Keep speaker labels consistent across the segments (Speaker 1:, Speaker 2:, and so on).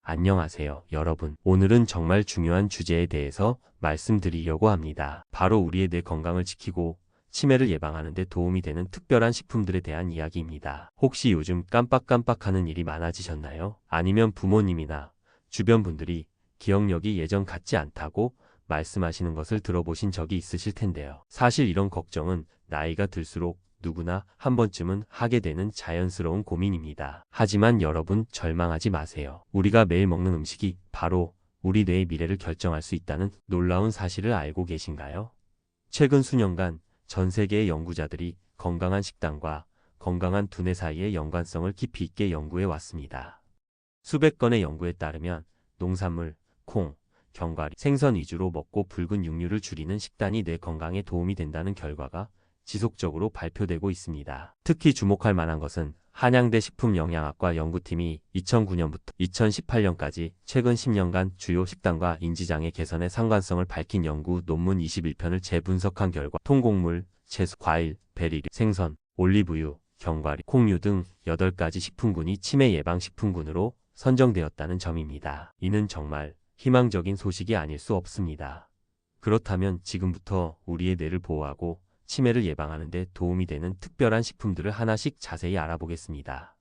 Speaker 1: 안녕하세요, 여러분. 오늘은 정말 중요한 주제에 대해서 말씀드리려고 합니다. 바로 우리의 뇌 건강을 지키고 치매를 예방하는 데 도움이 되는 특별한 식품들에 대한 이야기입니다. 혹시 요즘 깜빡깜빡하는 일이 많아지셨나요? 아니면 부모님이나 주변 분들이 기억력이 예전 같지 않다고 말씀하시는 것을 들어보신 적이 있으실 텐데요. 사실 이런 걱정은 나이가 들수록 누구나 한 번쯤은 하게 되는 자연스러운 고민입니다. 하지만 여러분, 절망하지 마세요. 우리가 매일 먹는 음식이 바로 우리 뇌의 미래를 결정할 수 있다는 놀라운 사실을 알고 계신가요? 최근 수년간 전 세계의 연구자들이 건강한 식단과 건강한 두뇌 사이의 연관성을 깊이 있게 연구해 왔습니다. 수백 건의 연구에 따르면 농산물, 콩, 견과류, 생선 위주로 먹고 붉은 육류를 줄이는 식단이 뇌 건강에 도움이 된다는 결과가 지속적으로 발표되고 있습니다. 특히 주목할 만한 것은 한양대 식품영양학과 연구팀이 2009년부터 2018년까지 최근 10년간 주요 식단과 인지장애 개선의 상관성을 밝힌 연구 논문 21편을 재분석한 결과 통곡물, 채소, 과일, 베리류, 생선, 올리브유, 견과류, 콩류 등 8가지 식품군이 치매 예방 식품군으로 선정되었다는 점입니다. 이는 정말 희망적인 소식이 아닐 수 없습니다. 그렇다면 지금부터 우리의 뇌를 보호하고 치매를 예방하는 데 도움이 되는 특별한 식품들을 하나씩 자세히 알아보겠습니다.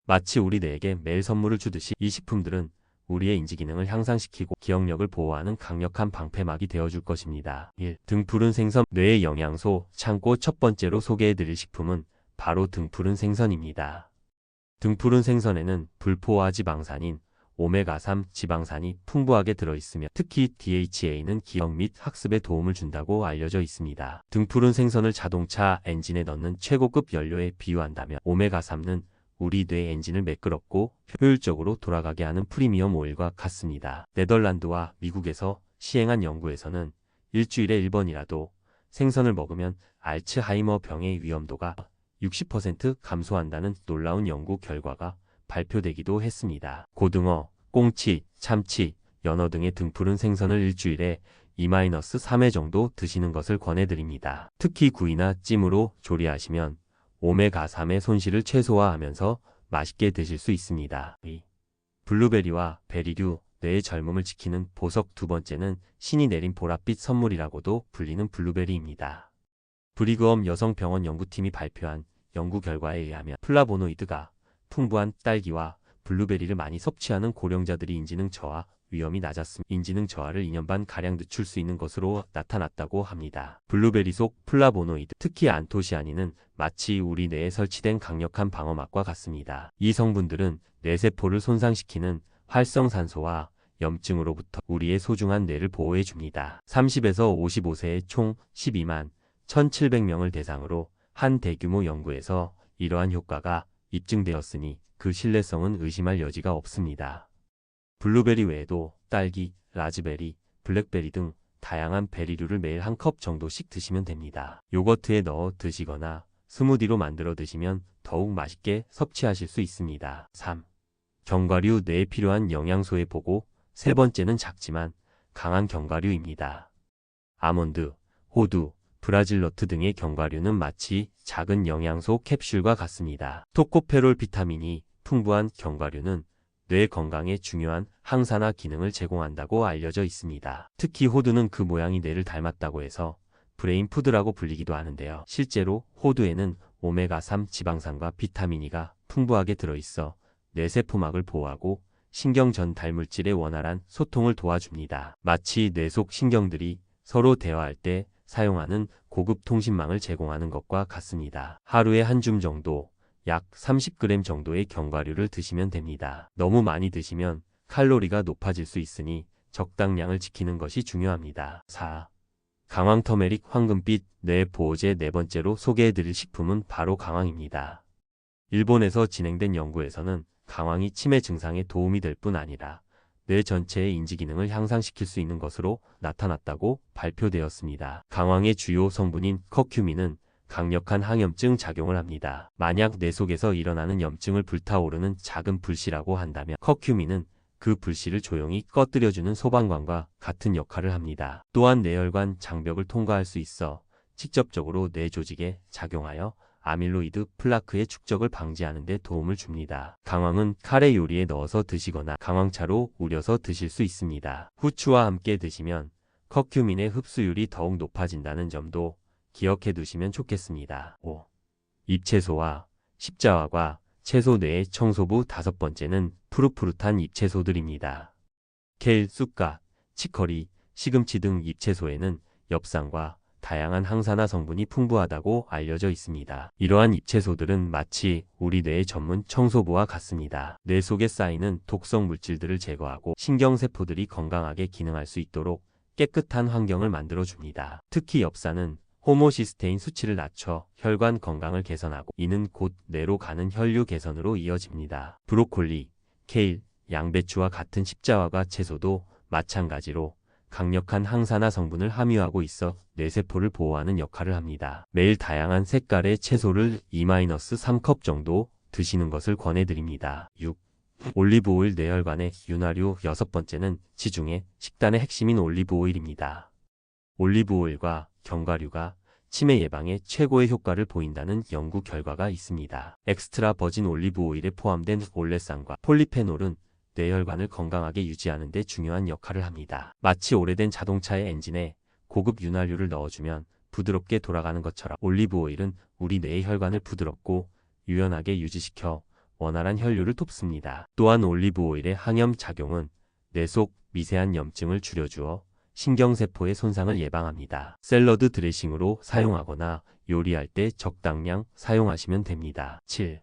Speaker 1: 마치 우리 뇌에게 매일 선물을 주듯이 이 식품들은 우리의 인지기능을 향상시키고 기억력을 보호하는 강력한 방패막이 되어줄 것입니다. 1. 등푸른 생선. 뇌의 영양소 창고. 첫 번째로 소개해드릴 식품은 바로 등푸른 생선입니다. 등푸른 생선에는 불포화 지방산인 오메가3 지방산이 풍부하게 들어있으며 특히 DHA는 기억 및 학습에 도움을 준다고 알려져 있습니다. 등푸른 생선을 자동차 엔진에 넣는 최고급 연료에 비유한다면 오메가3는 우리 뇌 엔진을 매끄럽고 효율적으로 돌아가게 하는 프리미엄 오일과 같습니다. 네덜란드와 미국에서 시행한 연구에서는 일주일에 1번이라도 생선을 먹으면 알츠하이머 병의 위험도가 60% 감소한다는 놀라운 연구 결과가 발표되기도 했습니다. 고등어, 꽁치, 참치, 연어 등의 등푸른 생선을 일주일에 2-3회 정도 드시는 것을 권해드립니다. 특히 구이나 찜으로 조리하시면 오메가3의 손실을 최소화하면서 맛있게 드실 수 있습니다. 블루베리와 베리류, 뇌의 젊음을 지키는 보석. 두 번째는 신이 내린 보랏빛 선물이라고도 불리는 블루베리입니다. 브리그엄 여성병원 연구팀이 발표한 연구 결과에 의하면 플라보노이드가 풍부한 딸기와 블루베리를 많이 섭취하는 고령자들이 인지능 저하 위험이 낮았으며 인지능 저하를 2년 반 가량 늦출 수 있는 것으로 나타났다고 합니다. 블루베리 속 플라보노이드, 특히 안토시아닌은 마치 우리 뇌에 설치된 강력한 방어막과 같습니다. 이 성분들은 뇌세포를 손상시키는 활성산소와 염증으로부터 우리의 소중한 뇌를 보호해 줍니다. 30에서 55세의 총 12만 1,700명을 대상으로 한 대규모 연구에서 이러한 효과가 입증되었으니 그 신뢰성은 의심할 여지가 없습니다. 블루베리 외에도 딸기, 라즈베리, 블랙베리 등 다양한 베리류를 매일 한 컵 정도씩 드시면 됩니다. 요거트에 넣어 드시거나 스무디로 만들어 드시면 더욱 맛있게 섭취하실 수 있습니다. 3. 견과류. 뇌에 필요한 영양소의 보고. 세 번째는 작지만 강한 견과류입니다. 아몬드, 호두, 브라질너트 등의 견과류는 마치 작은 영양소 캡슐과 같습니다. 토코페롤 비타민이 풍부한 견과류는 뇌 건강에 중요한 항산화 기능을 제공한다고 알려져 있습니다. 특히 호두는 그 모양이 뇌를 닮았다고 해서 브레인푸드라고 불리기도 하는데요. 실제로 호두에는 오메가3 지방산과 비타민 E가 풍부하게 들어있어 뇌세포막을 보호하고 신경 전달 물질의 원활한 소통을 도와줍니다. 마치 뇌 속 신경들이 서로 대화할 때 사용하는 고급 통신망을 제공하는 것과 같습니다. 하루에 한 줌 정도, 약 30g 정도의 견과류를 드시면 됩니다. 너무 많이 드시면 칼로리가 높아질 수 있으니 적당량을 지키는 것이 중요합니다. 4. 강황 터메릭. 황금빛 뇌 보호제. 네 번째로 소개해드릴 식품은 바로 강황입니다. 일본에서 진행된 연구에서는 강황이 치매 증상에 도움이 될 뿐 아니라 뇌 전체의 인지기능을 향상시킬 수 있는 것으로 나타났다고 발표되었습니다. 강황의 주요 성분인 커큐민은 강력한 항염증 작용을 합니다. 만약 뇌 속에서 일어나는 염증을 불타오르는 작은 불씨라고 한다면 커큐민은 그 불씨를 조용히 꺼뜨려주는 소방관과 같은 역할을 합니다. 또한 뇌혈관 장벽을 통과할 수 있어 직접적으로 뇌 조직에 작용하여 아밀로이드 플라크의 축적을 방지하는 데 도움을 줍니다. 강황은 카레 요리에 넣어서 드시거나 강황차로 우려서 드실 수 있습니다. 후추와 함께 드시면 커큐민의 흡수율이 더욱 높아진다는 점도 기억해 두시면 좋겠습니다. 5. 잎채소와 십자화과 채소 뇌의 청소부. 5번째는 푸릇푸릇한 잎채소들입니다. 케일, 쑥갓, 치커리, 시금치 등 잎채소에는 엽산과 다양한 항산화 성분이 풍부하다고 알려져 있습니다. 이러한 잎채소들은 마치 우리 뇌의 전문 청소부와 같습니다. 뇌 속에 쌓이는 독성 물질들을 제거하고 신경세포들이 건강하게 기능할 수 있도록 깨끗한 환경을 만들어줍니다. 특히 엽산은 호모시스테인 수치를 낮춰 혈관 건강을 개선하고 이는 곧 뇌로 가는 혈류 개선으로 이어집니다. 브로콜리, 케일, 양배추와 같은 십자화과 채소도 마찬가지로 강력한 항산화 성분을 함유하고 있어 뇌세포를 보호하는 역할을 합니다. 매일 다양한 색깔의 채소를 2-3컵 정도 드시는 것을 권해드립니다. 6. 올리브오일 뇌혈관의 윤활유. 6번째는 지중해 식단의 핵심인 올리브오일입니다. 올리브오일과 견과류가 치매 예방에 최고의 효과를 보인다는 연구 결과가 있습니다. 엑스트라 버진 올리브오일에 포함된 올레산과 폴리페놀은 뇌혈관을 건강하게 유지하는 데 중요한 역할을 합니다. 마치 오래된 자동차의 엔진에 고급 윤활유를 넣어주면 부드럽게 돌아가는 것처럼 올리브오일은 우리 뇌의 혈관을 부드럽고 유연하게 유지시켜 원활한 혈류를 돕습니다. 또한 올리브오일의 항염 작용은 뇌 속 미세한 염증을 줄여주어 신경세포의 손상을 예방합니다. 샐러드 드레싱으로 사용하거나 요리할 때 적당량 사용하시면 됩니다. 7.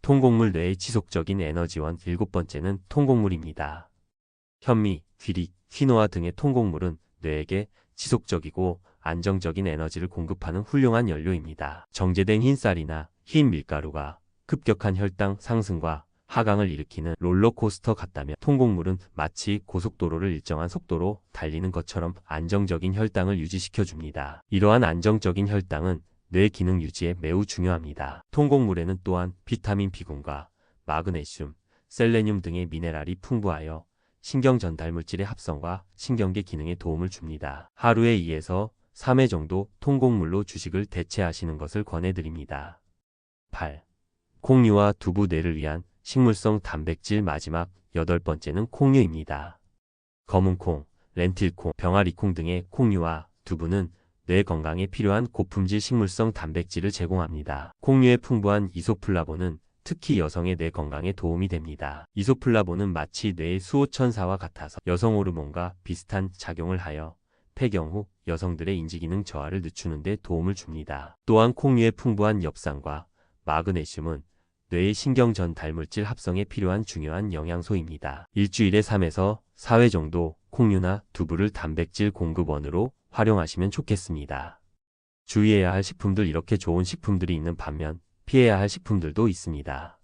Speaker 1: 통곡물 뇌의 지속적인 에너지원. 7번째는 통곡물입니다. 현미, 귀리, 퀴노아 등의 통곡물은 뇌에게 지속적이고 안정적인 에너지를 공급하는 훌륭한 연료입니다. 정제된 흰쌀이나 흰 밀가루가 급격한 혈당 상승과 하강을 일으키는 롤러코스터 같다면 통곡물은 마치 고속도로를 일정한 속도로 달리는 것처럼 안정적인 혈당을 유지시켜줍니다. 이러한 안정적인 혈당은 뇌 기능 유지에 매우 중요합니다. 통곡물에는 또한 비타민 B군과 마그네슘, 셀레늄 등의 미네랄이 풍부하여 신경 전달 물질의 합성과 신경계 기능에 도움을 줍니다. 하루에 2에서 3회 정도 통곡물로 주식을 대체하시는 것을 권해드립니다. 8. 콩류와 두부. 뇌를 위한 식물성 단백질. 마지막 8번째는 콩류입니다. 검은콩, 렌틸콩, 병아리콩 등의 콩류와 두부는 뇌 건강에 필요한 고품질 식물성 단백질을 제공합니다. 콩류의 풍부한 이소플라본은 특히 여성의 뇌 건강에 도움이 됩니다. 이소플라본은 마치 뇌의 수호천사와 같아서 여성 호르몬과 비슷한 작용을 하여 폐경 후 여성들의 인지기능 저하를 늦추는 데 도움을 줍니다. 또한 콩류의 풍부한 엽산과 마그네슘은 뇌의 신경 전달 물질 합성에 필요한 중요한 영양소입니다. 일주일에 3에서 4회 정도 콩류나 두부를 단백질 공급원으로 활용하시면 좋겠습니다. 주의해야 할 식품들. 이렇게 좋은 식품들이 있는 반면 피해야 할 식품들도 있습니다.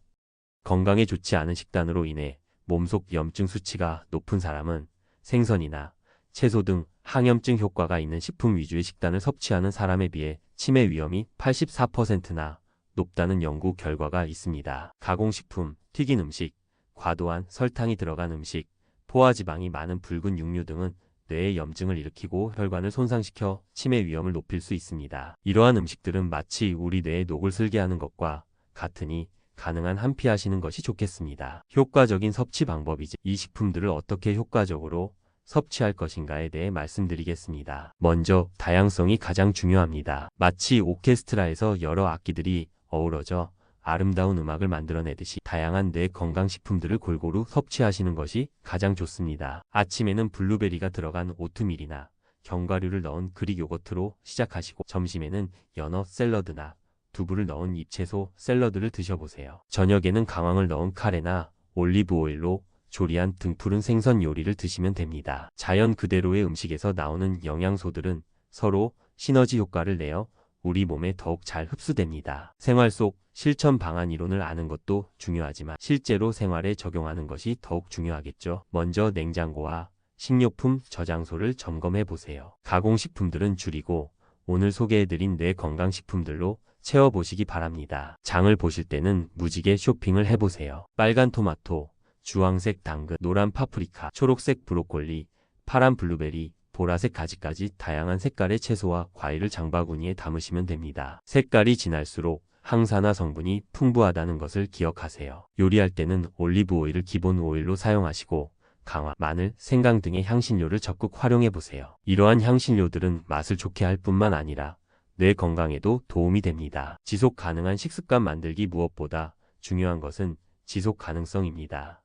Speaker 1: 건강에 좋지 않은 식단으로 인해 몸속 염증 수치가 높은 사람은 생선이나 채소 등 항염증 효과가 있는 식품 위주의 식단을 섭취하는 사람에 비해 치매 위험이 84%나 높다는 연구 결과가 있습니다. 가공식품, 튀긴 음식, 과도한 설탕이 들어간 음식, 포화지방이 많은 붉은 육류 등은 뇌의 염증을 일으키고 혈관을 손상시켜 치매 위험을 높일 수 있습니다. 이러한 음식들은 마치 우리 뇌에 녹을 슬게 하는 것과 같으니 가능한 한 피하시는 것이 좋겠습니다. 효과적인 섭취 방법이지 이 식품들을 어떻게 효과적으로 섭취할 것인가에 대해 말씀드리겠습니다. 먼저 다양성이 가장 중요합니다. 마치 오케스트라에서 여러 악기들이 어우러져 아름다운 음악을 만들어내듯이 다양한 뇌 건강식품들을 골고루 섭취하시는 것이 가장 좋습니다. 아침에는 블루베리가 들어간 오트밀이나 견과류를 넣은 그릭 요거트로 시작하시고 점심에는 연어 샐러드나 두부를 넣은 잎채소 샐러드를 드셔보세요. 저녁에는 강황을 넣은 카레나 올리브오일로 조리한 등푸른 생선 요리를 드시면 됩니다. 자연 그대로의 음식에서 나오는 영양소들은 서로 시너지 효과를 내어 우리 몸에 더욱 잘 흡수됩니다. 생활 속 실천 방안 이론을 아는 것도 중요하지만 실제로 생활에 적용하는 것이 더욱 중요하겠죠. 먼저 냉장고와 식료품 저장소를 점검해 보세요. 가공식품들은 줄이고 오늘 소개해드린 뇌 건강식품들로 채워보시기 바랍니다. 장을 보실 때는 무지개 쇼핑을 해보세요. 빨간 토마토, 주황색 당근, 노란 파프리카, 초록색 브로콜리, 파란 블루베리, 보라색 가지까지 다양한 색깔의 채소와 과일을 장바구니에 담으시면 됩니다. 색깔이 진할수록 항산화 성분이 풍부하다는 것을 기억하세요. 요리할 때는 올리브 오일을 기본 오일로 사용하시고 강화, 마늘, 생강 등의 향신료를 적극 활용해 보세요. 이러한 향신료들은 맛을 좋게 할 뿐만 아니라 뇌 건강에도 도움이 됩니다. 지속 가능한 식습관 만들기. 무엇보다 중요한 것은 지속 가능성입니다.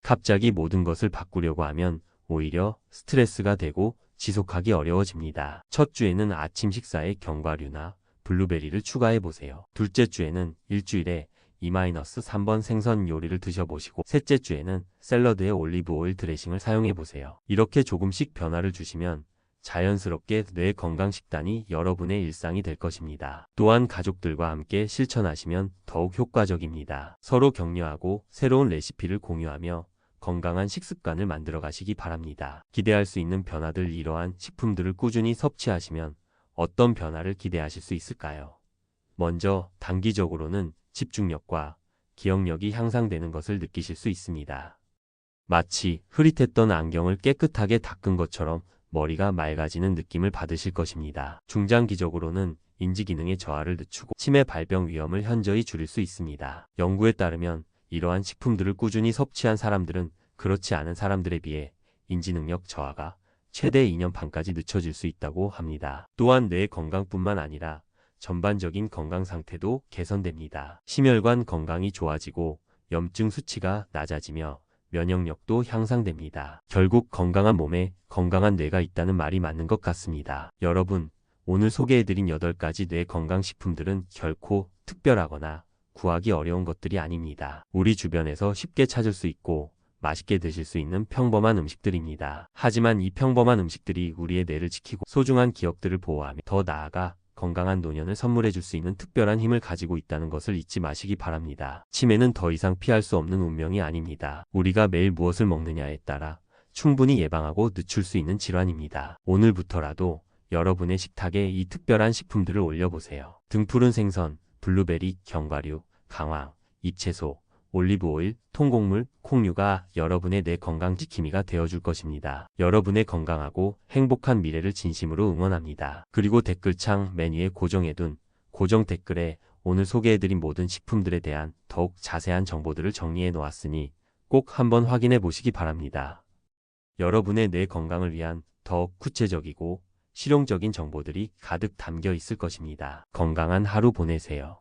Speaker 1: 갑자기 모든 것을 바꾸려고 하면 오히려 스트레스가 되고 지속하기 어려워집니다. 첫 주에는 아침 식사에 견과류나 블루베리를 추가해 보세요. 둘째 주에는 일주일에 2-3번 생선 요리를 드셔보시고 셋째 주에는 샐러드에 올리브 오일 드레싱을 사용해 보세요. 이렇게 조금씩 변화를 주시면 자연스럽게 뇌 건강 식단이 여러분의 일상이 될 것입니다. 또한 가족들과 함께 실천하시면 더욱 효과적입니다. 서로 격려하고 새로운 레시피를 공유하며 건강한 식습관을 만들어 가시기 바랍니다. 기대할 수 있는 변화들. 이러한 식품들을 꾸준히 섭취하시면 어떤 변화를 기대하실 수 있을까요? 먼저 단기적으로는 집중력과 기억력이 향상되는 것을 느끼실 수 있습니다. 마치 흐릿했던 안경을 깨끗하게 닦은 것처럼 머리가 맑아지는 느낌을 받으실 것입니다. 중장기적으로는 인지 기능의 저하를 늦추고 치매 발병 위험을 현저히 줄일 수 있습니다. 연구에 따르면 이러한 식품들을 꾸준히 섭취한 사람들은 그렇지 않은 사람들에 비해 인지 능력 저하가 최대 2년 반까지 늦춰질 수 있다고 합니다. 또한 뇌 건강뿐만 아니라 전반적인 건강 상태도 개선됩니다. 심혈관 건강이 좋아지고 염증 수치가 낮아지며 면역력도 향상됩니다. 결국 건강한 몸에 건강한 뇌가 있다는 말이 맞는 것 같습니다. 여러분, 오늘 소개해드린 8가지 뇌 건강 식품들은 결코 특별하거나 구하기 어려운 것들이 아닙니다. 우리 주변에서 쉽게 찾을 수 있고 맛있게 드실 수 있는 평범한 음식들입니다. 하지만 이 평범한 음식들이 우리의 뇌를 지키고 소중한 기억들을 보호하며 더 나아가 건강한 노년을 선물해 줄 수 있는 특별한 힘을 가지고 있다는 것을 잊지 마시기 바랍니다. 치매는 더 이상 피할 수 없는 운명이 아닙니다. 우리가 매일 무엇을 먹느냐에 따라 충분히 예방하고 늦출 수 있는 질환입니다. 오늘부터라도 여러분의 식탁에 이 특별한 식품들을 올려보세요. 등푸른 생선, 블루베리, 견과류, 강황, 잎채소, 올리브 오일, 통곡물, 콩류가 여러분의 뇌 건강 지킴이가 되어줄 것입니다. 여러분의 건강하고 행복한 미래를 진심으로 응원합니다. 그리고 댓글창 맨 위에 고정해둔 고정 댓글에 오늘 소개해드린 모든 식품들에 대한 더욱 자세한 정보들을 정리해 놓았으니 꼭 한번 확인해 보시기 바랍니다. 여러분의 뇌 건강을 위한 더욱 구체적이고 실용적인 정보들이 가득 담겨 있을 것입니다. 건강한 하루 보내세요.